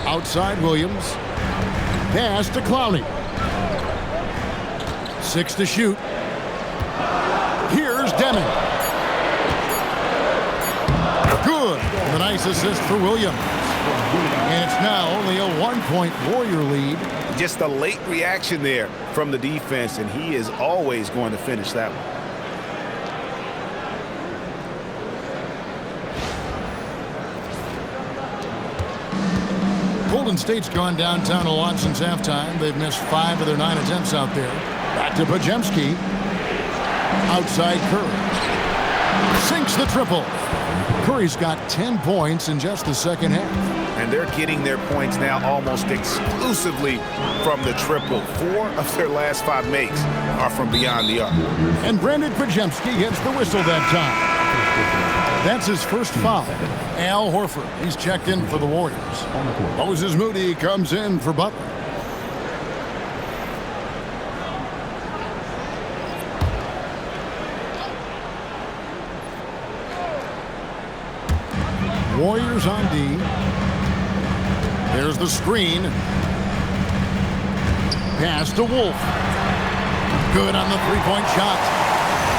Outside Williams. Pass to Clowney. 6 to shoot. Here's Demon. Good. A nice assist for Williams. And it's now only a 1-point Warrior lead. Just a late reaction there from the defense, and he is always going to finish that one. Golden State's gone downtown a lot since halftime. They've missed 5 of their 9 attempts out there. Back to Podziemski. Outside Curry. Sinks the triple. Curry's got 10 points in just the second half. And they're getting their points now almost exclusively from the triple. 4 of their last 5 makes are from beyond the arc. And Brandin Podziemski gets the whistle that time. That's his first foul. Al Horford, he's checked in for the Warriors. Moses Moody comes in for Butler. Warriors on D. There's the screen. Pass to Wolf. Good on the three-point shot.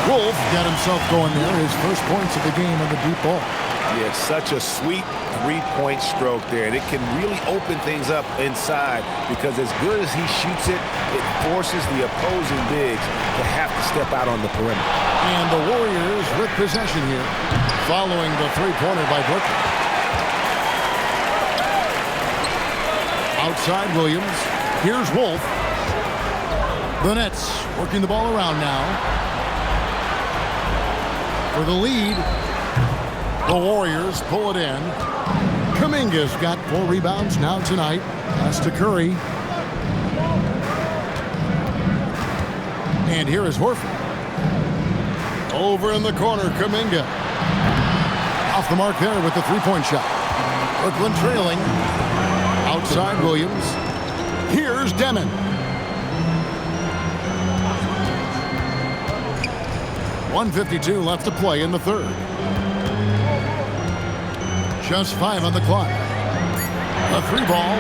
Wolf got himself going there. His first points of the game on the deep ball. Yeah, such a sweet three-point stroke there. And it can really open things up inside because as good as he shoots it, it forces the opposing bigs to have to step out on the perimeter. And the Warriors with possession here following the three-pointer by Brooklyn. Outside Williams. Here's Wolf. The Nets working the ball around now. For the lead, the Warriors pull it in. Kuminga's got 4 rebounds now tonight. Pass to Curry. And here is Horford. Over in the corner, Kuminga. Off the mark there with the three-point shot. Brooklyn trailing. Outside Williams. Here's Demon. .152 left to play in the third. Just 5 on the clock. A 3-ball.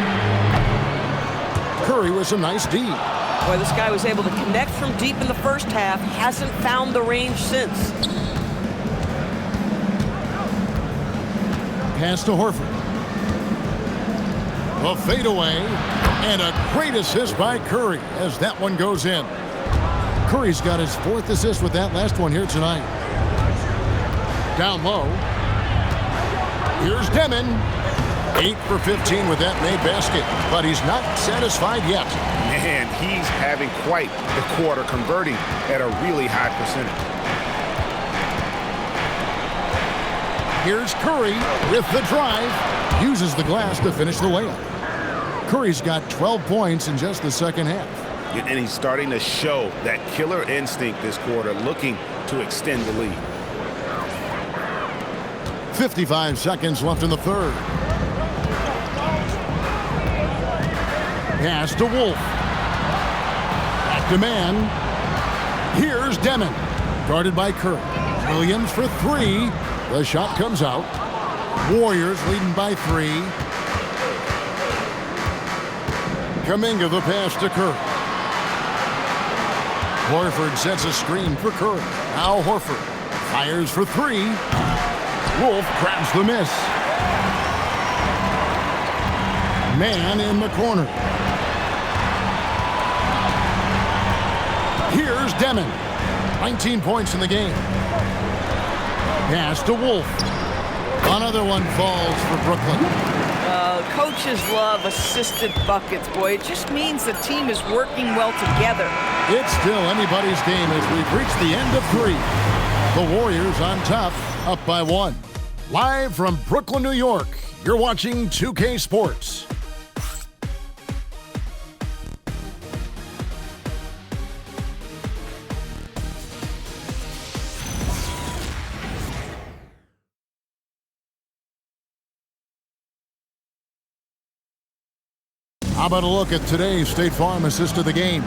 Curry with some nice D. Boy, this guy was able to connect from deep in the first half. Hasn't found the range since. Pass to Horford. A fadeaway. And a great assist by Curry as that one goes in. Curry's got his 4th assist with that last one here tonight. Down low. Here's Demon. 8 for 15 with that made basket, but he's not satisfied yet. Man, he's having quite the quarter, converting at a really high percentage. Here's Curry with the drive. Uses the glass to finish the layup. Curry's got 12 points in just the second half. And he's starting to show that killer instinct this quarter, looking to extend the lead. 55 seconds left in the third. Pass to Wolf. Back to man. Here's Demon. Guarded by Curry. Williams for 3. The shot comes out. Warriors leading by 3. Kuminga the pass to Curry. Horford sets a screen for Curry. Now Horford fires for 3. Wolf grabs the miss. Man in the corner. Here's Demon. 19 points in the game. Pass to Wolf. Another one falls for Brooklyn. Coaches love assisted buckets, boy. It just means the team is working well together. It's still anybody's game as we've reached the end of 3. The Warriors on top, up by 1. Live from Brooklyn, New York, you're watching 2K Sports. How about a look at today's State Farm assist of the game?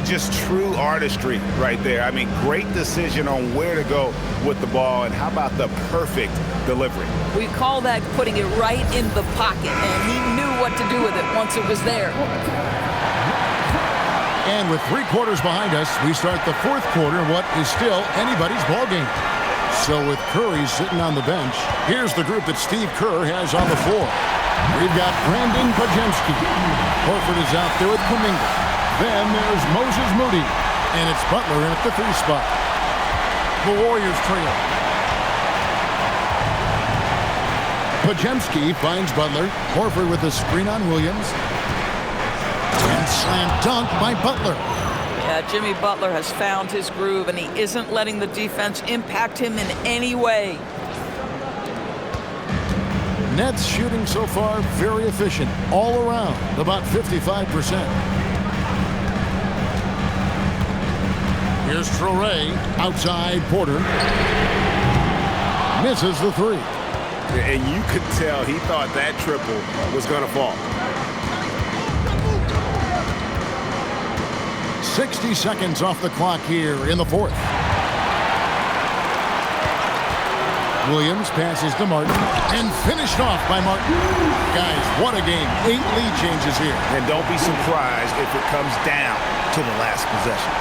Just true artistry right there. I mean, great decision on where to go with the ball, and how about the perfect delivery? We call that putting it right in the pocket, and he knew what to do with it once it was there. And with 3 quarters behind us, we start the 4th quarter in what is still anybody's ball game. So with Curry sitting on the bench, here's the group that Steve Kerr has on the floor. We've got Brandin Podziemski. Horford is out there with Kuminga. Then there's Moses Moody. And it's Butler in at the 3 spot. The Warriors trail. Podziemski finds Butler. Horford with the screen on Williams. And slam dunk by Butler. Yeah, Jimmy Butler has found his groove, and he isn't letting the defense impact him in any way. Nets shooting so far very efficient all around, about 55%. Here's Traore outside Porter. Misses the three. And you could tell he thought that triple was going to fall. 60 seconds off the clock here in the fourth. Williams passes to Martin and finished off by Martin. Guys, what a game. 8 lead changes here. And don't be surprised if it comes down to the last possession.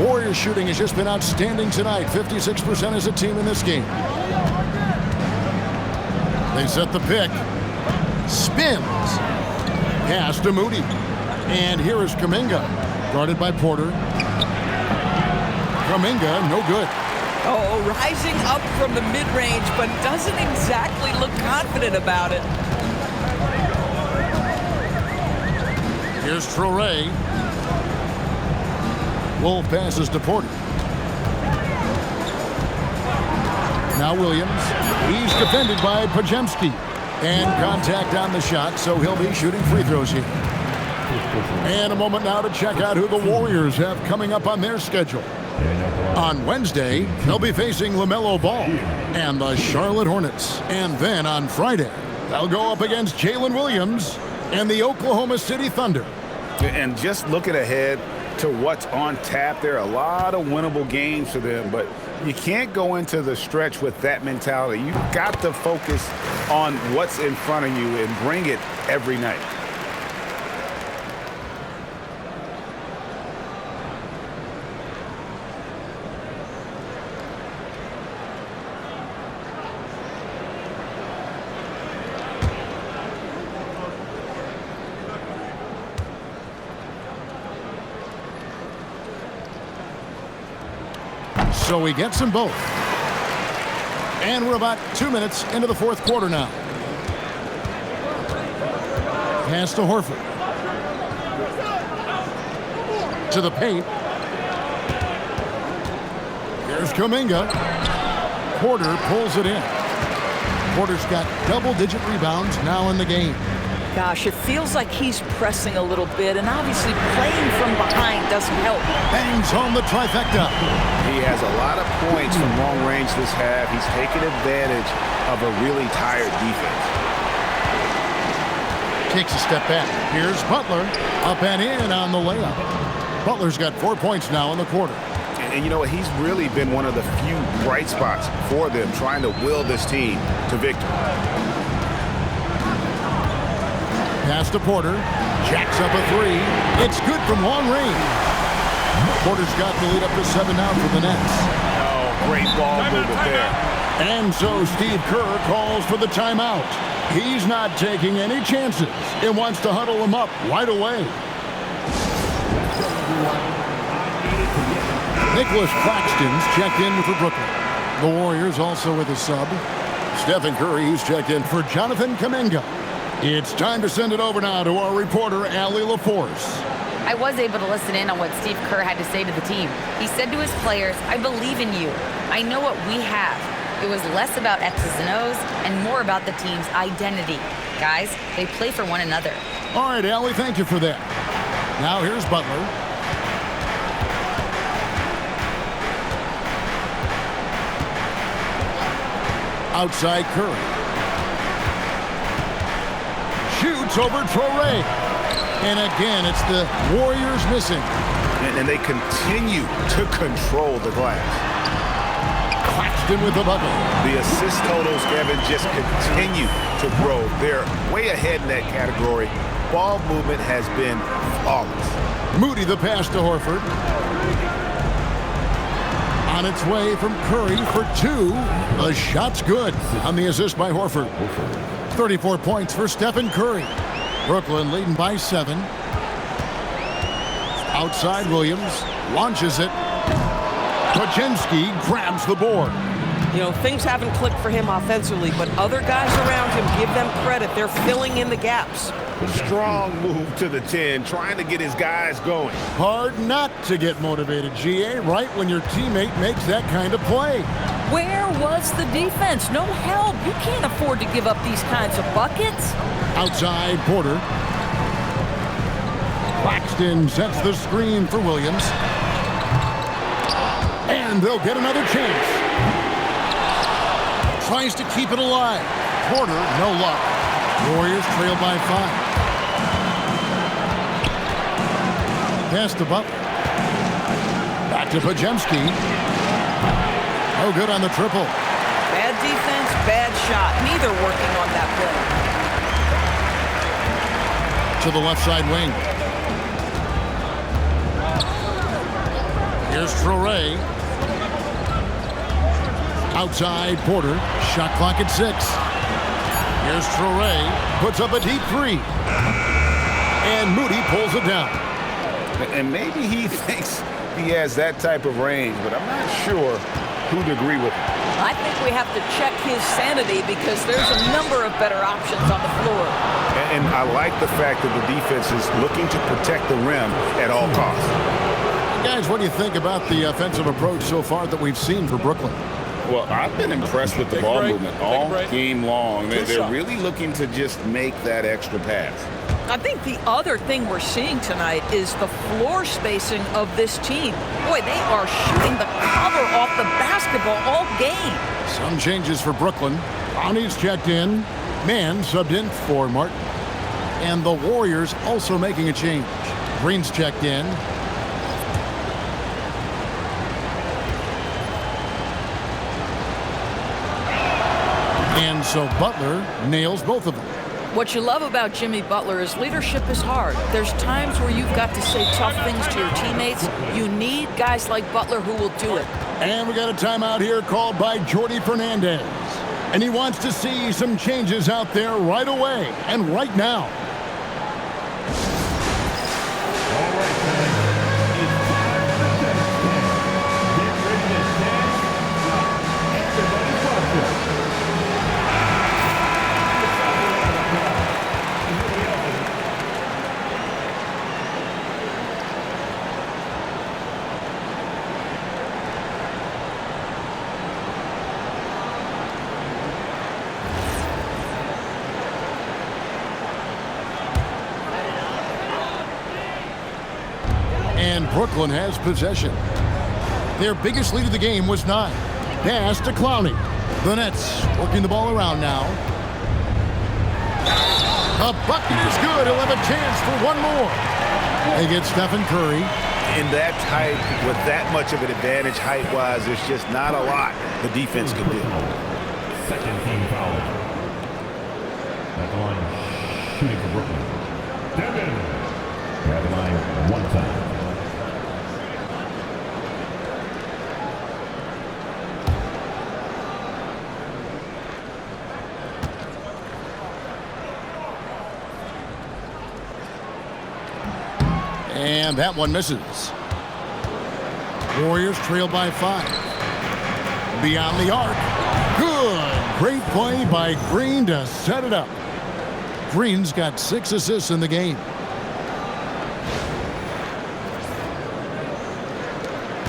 Warriors shooting has just been outstanding tonight. 56% as a team in this game. They set the pick. Spins. Pass to Moody. And here is Kuminga. Guarded by Porter. Kuminga, no good. Oh, rising up from the mid-range, but doesn't exactly look confident about it. Here's Traore. Wolf passes to Porter. Now Williams. He's defended by Podziemski. And contact on the shot, so he'll be shooting free throws here. And a moment now to check out who the Warriors have coming up on their schedule. On Wednesday, they'll be facing LaMelo Ball and the Charlotte Hornets. And then on Friday, they'll go up against Jalen Williams and the Oklahoma City Thunder. And just looking ahead to what's on tap, there are a lot of winnable games for them, but you can't go into the stretch with that mentality. You've got to focus on what's in front of you and bring it every night. So he gets them both. And we're about 2 minutes into the fourth quarter now. Pass to Horford. To the paint. Here's Kuminga. Porter pulls it in. Porter's got double-digit rebounds now in the game. Gosh, it feels like he's pressing a little bit, and obviously playing from behind doesn't help. Bangs on the trifecta. He has a lot of points from long range this half. He's taken advantage of a really tired defense. Takes a step back. Here's Butler. Up and in on the layup. Butler's got 4 points now in the quarter. And you know what? He's really been one of the few bright spots for them, trying to will this team to victory. Pass to Porter. Jacks up a three. It's good from long range. Porter's got the lead up to 7 now for the Nets. Oh, great ball movement there. And so Steve Kerr calls for the timeout. He's not taking any chances and wants to huddle him up right away. Nicholas Claxton's checked in for Brooklyn. The Warriors also with a sub. Stephen Curry, who's checked in for Jonathan Kuminga. It's time to send it over now to our reporter, Allie LaForce. I was able to listen in on what Steve Kerr had to say to the team. He said to his players, "I believe in you. I know what we have." It was less about X's and O's and more about the team's identity. Guys, they play for one another. All right, Allie, thank you for that. Now here's Butler. Outside Curry. Shoots over Traore. And again, it's the Warriors missing. And they continue to control the glass. Claxton with the bucket. The assist totals, Kevin, just continue to grow. They're way ahead in that category. Ball movement has been flawless. Moody the pass to Horford. On its way from Curry for 2. The shot's good on the assist by Horford. 34 points for Stephen Curry. Brooklyn leading by 7. Outside Williams, launches it. Podziemski grabs the board. You know, things haven't clicked for him offensively, but other guys around him, give them credit. They're filling in the gaps. Strong move to the 10, trying to get his guys going. Hard not to get motivated, GA, right when your teammate makes that kind of play. Where was the defense? No help. You can't afford to give up these kinds of buckets. Outside Porter. Claxton sets the screen for Williams. And they'll get another chance. Tries to keep it alive. Porter, no luck. Warriors trail by 5. Pass to Butler. Back to Podziemski. No good on the triple. Bad defense, bad shot. Neither working on that play. To the left side wing. Here's Traore. Outside Porter. Shot clock at 6. Here's Traore. Puts up a deep 3. And Moody pulls it down. And maybe he thinks he has that type of range, but I'm not sure who'd agree with him. I think we have to check his sanity because there's a number of better options on the floor. And I like the fact that the defense is looking to protect the rim at all costs. Guys, what do you think about the offensive approach so far that we've seen for Brooklyn? Well, I've been impressed with the ball movement all game long. They're really looking to just make that extra pass. I think the other thing we're seeing tonight is the floor spacing of this team. Boy, they are shooting the cover off the basketball all game. Some changes for Brooklyn. Bonnie's checked in. Mann subbed in for Martin. And the Warriors also making a change. Green's checked in. And so Butler nails both of them. What you love about Jimmy Butler is leadership is hard. There's times where you've got to say tough things to your teammates. You need guys like Butler who will do it. And we got a timeout here called by Jordi Fernandez. And he wants to see some changes out there right away and right now. And Brooklyn has possession. Their biggest lead of the game was 9. Pass to Clowney. The Nets working the ball around now. A bucket is good. He'll have a chance for one more. They get Steph and Curry. In that height, with that much of an advantage height-wise, there's just not a lot the defense can do. Second team foul. At the line, shooting for Brooklyn. Devin. At the line, 1 time. And that one misses. Warriors trail by 5. Beyond the arc. Good. Great play by Green to set it up. Green's got 6 assists in the game.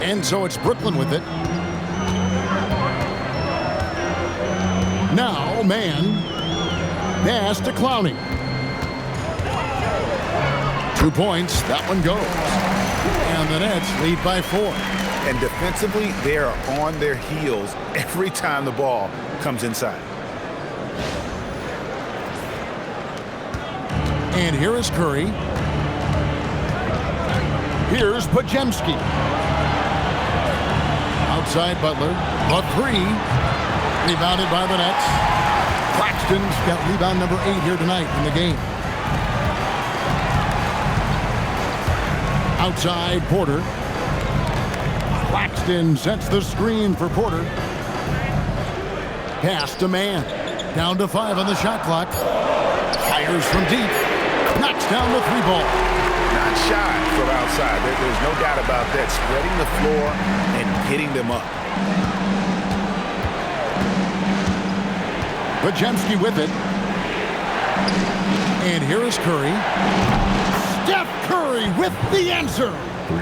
And so it's Brooklyn with it. Now, Mann. Pass to Clowney. 2 points. That one goes. And the Nets lead by 4. And defensively, they are on their heels every time the ball comes inside. And here is Curry. Here's Podziemski. Outside Butler. The 3. Rebounded by the Nets. Claxton's got rebound number 8 here tonight in the game. Outside Porter. Claxton sets the screen for Porter. Pass to Mann. Down to 5 on the shot clock. Fires from deep. Knocks down the 3 ball. not shy from outside. There's no doubt about that. Spreading the floor and getting them up. Podziemski with it. And here is Curry. Steph Curry with the answer.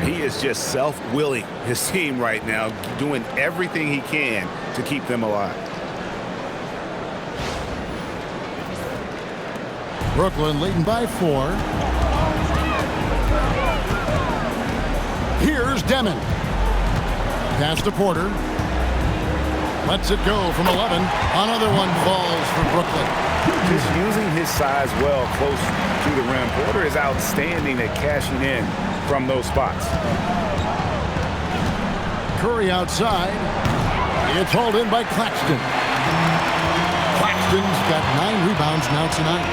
He is just self-willing his team right now, doing everything he can to keep them alive. Brooklyn leading by 4. Here's Demon. Pass to Porter. Lets it go from 11. Another one falls for Brooklyn. Just using his size well close to the rim. Porter is outstanding at cashing in from those spots. Curry outside. It's hauled in by Claxton. Claxton's got 9 rebounds now tonight.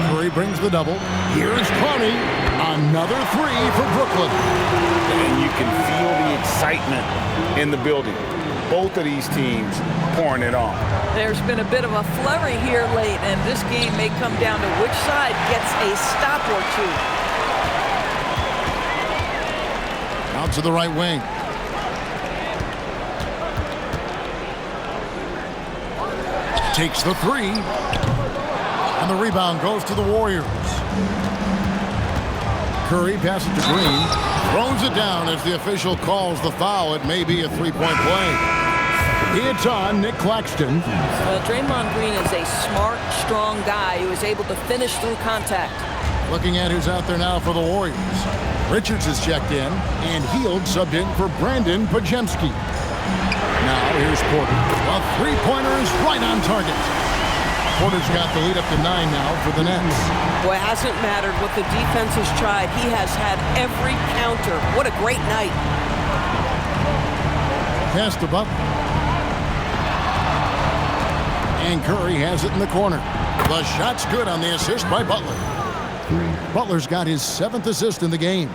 Curry brings the double. Here's Connie. Another 3 for Brooklyn. And you can feel the excitement in the building. Both of these teams pouring it on. There's been a bit of a flurry here late, and this game may come down to which side gets a stop or two. Out to the right wing. Takes the 3. And the rebound goes to the Warriors. Curry passes to Green. Throws it down as the official calls the foul. It may be a 3-point play. It's on Nick Claxton. Well, Draymond Green is a smart, strong guy who is able to finish through contact. Looking at who's out there now for the Warriors. Richards is checked in, and Hield subbed in for Brandin Podziemski. Now here's Porter. A three-pointer is right on target. Porter's got the lead up to 9 now for the Nets. Boy, it hasn't mattered what the defense has tried. He has had every counter. What a great night. Pass to Butler. And Curry has it in the corner. The shot's good on the assist by Butler. Butler's got his 7th assist in the game.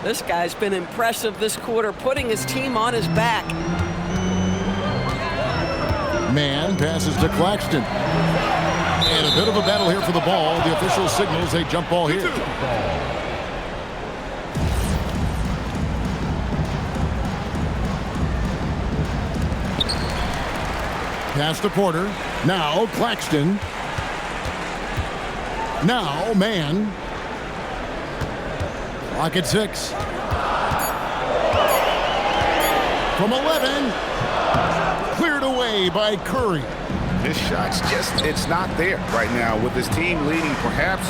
This guy's been impressive this quarter, putting his team on his back. Man passes to Claxton. And a bit of a battle here for the ball. The official signals a jump ball here. Pass to Porter. Now Claxton. Now Man. Clock at 6. From 11. Cleared away by Curry. His shot's it's not there right now with his team leading. Perhaps,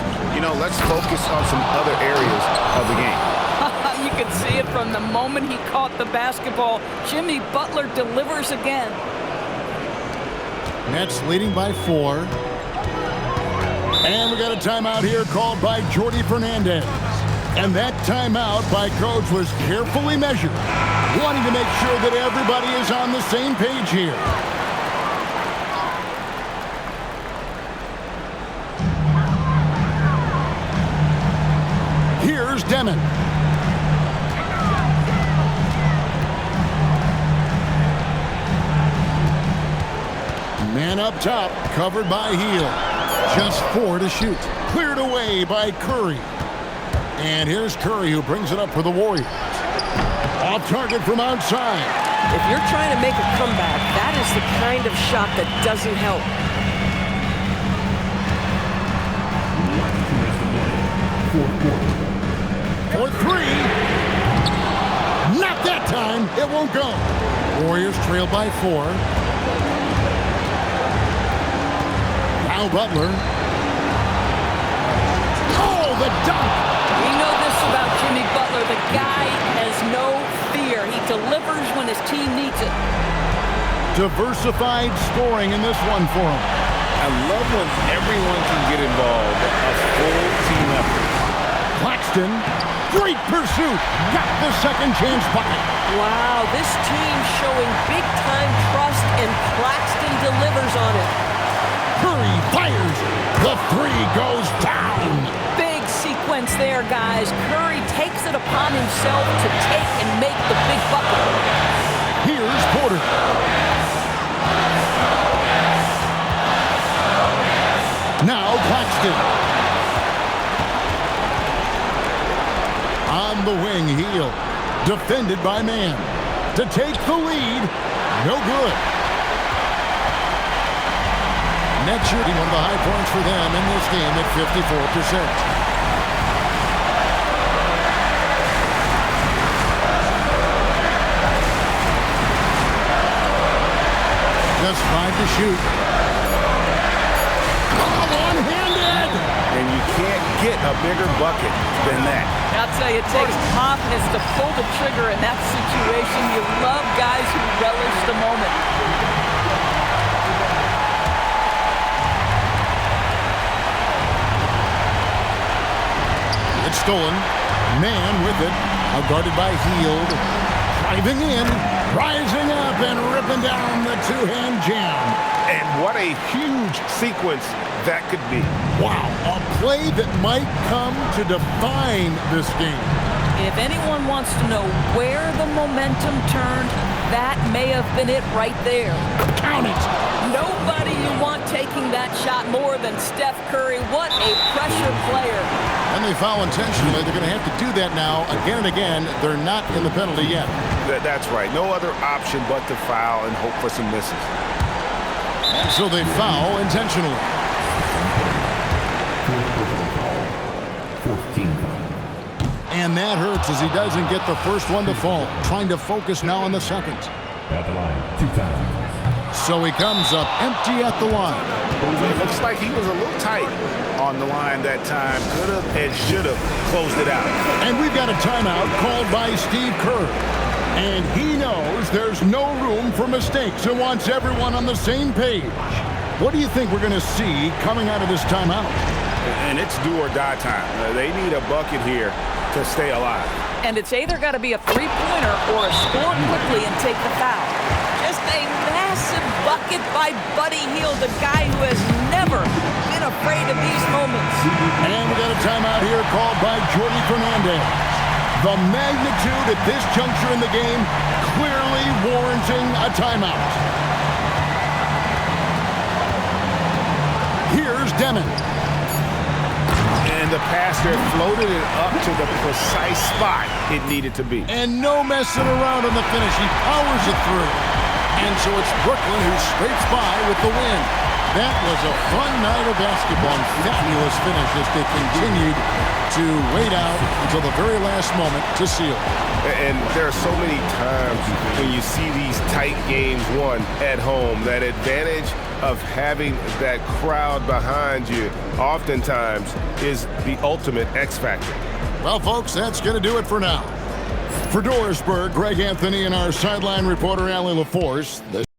let's focus on some other areas of the game. You can see it from the moment he caught the basketball. Jimmy Butler delivers again. Nets leading by 4. And we got a timeout here called by Jordi Fernandez. And that timeout by Coach was carefully measured, wanting to make sure that everybody is on the same page here. Here's Demon. Man up top, covered by Hield. Just 4 to shoot. Cleared away by Curry. And here's Curry, who brings it up for the Warriors. Off target from outside. If you're trying to make a comeback, that is the kind of shot that doesn't help. For 3. Not that time. It won't go. Warriors trail by 4. Now Butler. Oh, the dunk. We know this about Jimmy Butler. The guy has no fear. He delivers when his team needs it. Diversified scoring in this one for him. I love when everyone can get involved. A full team effort. Claxton, great pursuit. Got the second chance bucket. Wow, this team showing big-time trust, and Claxton delivers on it. Curry fires. The 3 goes down. Big sequence there, guys. Curry takes it upon himself to take and make the big bucket. Here's Porter. Now Claxton. From the wing, Heel. Defended by Man. To take the lead. No good. Net shooting, one of the high points for them in this game at 54%. Just 5 to shoot. One-handed! And you can't get a bigger bucket than that. I'll tell you, it takes confidence to pull the trigger in that situation. You love guys who relish the moment. It's stolen. Man with it. Now guarded by Hield. Driving in. Rising up and ripping down the two-hand jam. And what a huge sequence that could be. Wow, a play that might come to define this game. If anyone wants to know where the momentum turned, that may have been it right there. Count it. Nobody you want taking that shot more than Steph Curry. What a pressure player. And they foul intentionally. They're going to have to do that now again and again. They're not in the penalty yet. That's right. No other option but to foul and hope for some misses. And so they foul intentionally. 14. And that hurts as he doesn't get the first one to fall. Trying to focus now on the second. At the line, 2 times. So he comes up empty at the line. It looks like he was a little tight on the line that time. Could have and should have closed it out. And we've got a timeout called by Steve Kerr. And he knows there's no room for mistakes and wants everyone on the same page. What do you think we're going to see coming out of this timeout? And it's do or die time. They need a bucket here to stay alive. And it's either got to be a three-pointer or score quickly and take the foul. Just a massive bucket by Buddy Hield, the guy who has never been afraid of these moments. And we got a timeout here called by Jordi Fernandez. The magnitude at this juncture in the game clearly warranting a timeout. Here's Demon. And the pass there floated it up to the precise spot it needed to be. And no messing around on the finish. He powers it through. And so it's Brooklyn who scrapes by with the win. That was a fun night of basketball and fabulous finish as they continued to wait out until the very last moment to seal. And there are so many times when you see these tight games won at home, that advantage of having that crowd behind you oftentimes is the ultimate X factor. Well, folks, that's going to do it for now. For Dorisburg, Greg Anthony and our sideline reporter, Allie LaForce.